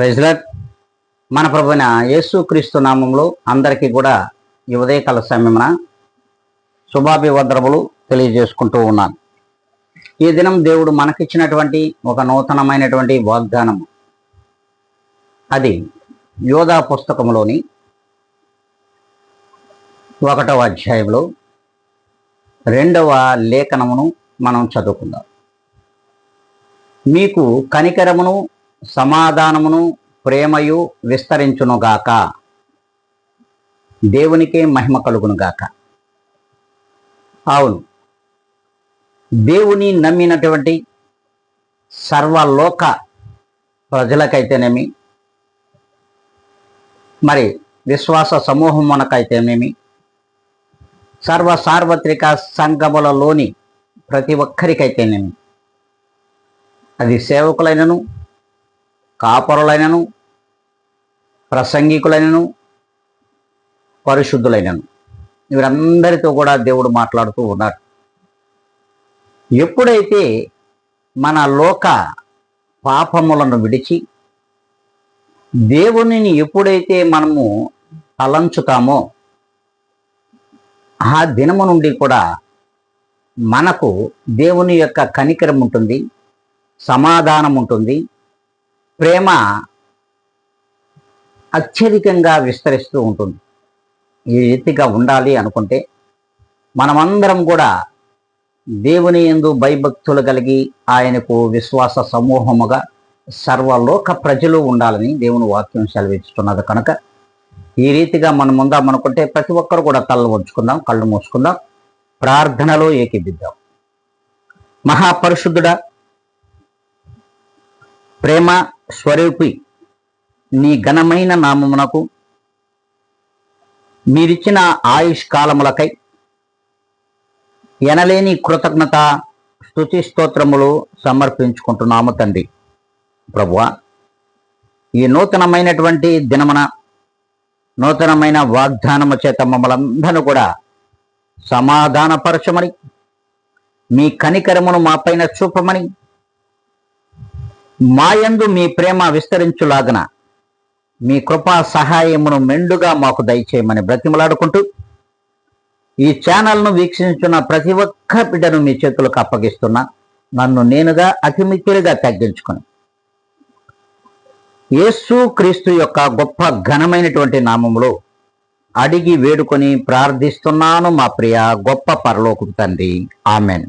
Praise lord. మన ప్రభువైన యేసుక్రీస్తు నామంలో అందరికీ కూడా ఈ ఉదయకాల సమయమున శుభాభివందనములు తెలియజేసుకుంటూ ఉన్నాను. ఈ దినం దేవుడు మనకిచ్చినటువంటి ఒక నూతనమైనటువంటి వాగ్దానము. అది యోధా పుస్తకములోని 1వ అధ్యాయంలో 2వ లేఖనమును మనం చదువుకుందాం. మీకు కనికరమును సమాధానమును ప్రేమయు విస్తరించునుగాక. దేవునికే మహిమ కలుగునుగాక. అవును, దేవుని నమ్మినటువంటి సర్వలోక ప్రజలకైతేనేమి, మరి విశ్వాస సమూహమునకైతేనేమి, సార్వత్రిక సంఘములలోని ప్రతి ఒక్కరికైతేనేమి, అది సేవకులైనను, కాపరులైనను, ప్రసంగికులైనను, పరిశుద్ధులైనను, వీరందరితో కూడా దేవుడు మాట్లాడుతూ ఉన్నాడు. ఎప్పుడైతే మన లోక పాపములను విడిచి దేవునిని ఎప్పుడైతే మనము తలంచుతామో ఆ దినము నుండి కూడా మనకు దేవుని యొక్క కనికరం ఉంటుంది, సమాధానం ఉంటుంది, ప్రేమ అత్యధికంగా విస్తరిస్తూ ఉంటుంది. ఈ రీతిగా ఉండాలి అనుకుంటే మనమందరం కూడా దేవుని యందు భయభక్తులు కలిగి ఆయనకు విశ్వాస సమూహముగా సర్వలోక ప్రజలు ఉండాలని దేవుని వాక్యం సెలవిస్తున్నది. కనుక ఈ రీతిగా మనం ఉందామనుకుంటే ప్రతి ఒక్కరు కూడా తలలు వంచుకుందాం, కళ్ళు మూసుకుందాం, ప్రార్థనలో ఏకీభిద్దాం. మహాపరిశుద్ధుడా, ప్రేమ స్వరూపి, నీ ఘనమైన నామమునకు మీరిచ్చిన ఆయుష్ కాలములకై ఎనలేని కృతజ్ఞత స్తుతి స్తోత్రములు సమర్పించుకుంటున్నాము తండ్రి. ప్రభువా, ఈ నూతనమైనటువంటి దినమున నూతనమైన వాగ్దానము చేత మమ్మలందరూ కూడా సమాధానపరచమని, మీ కనికరమును మా పైన చూపమని, మాయందు మీ ప్రేమ విస్తరించులాగన మీ కృపా సహాయమును మెండుగా మాకు దయచేయమని బ్రతిమలాడుకుంటూ ఈ ఛానల్ను వీక్షించున్న ప్రతి ఒక్క బిడ్డను మీ చేతులకు అప్పగిస్తున్నా. నన్ను నేనుగా అతి మిక్కిలిగా తగ్గించుకుని యేసు క్రీస్తు యొక్క గొప్ప ఘనమైనటువంటి నామములో అడిగి వేడుకొని ప్రార్థిస్తున్నాను మా ప్రియ గొప్ప పరలోకపు తండ్రి. ఆమెన్.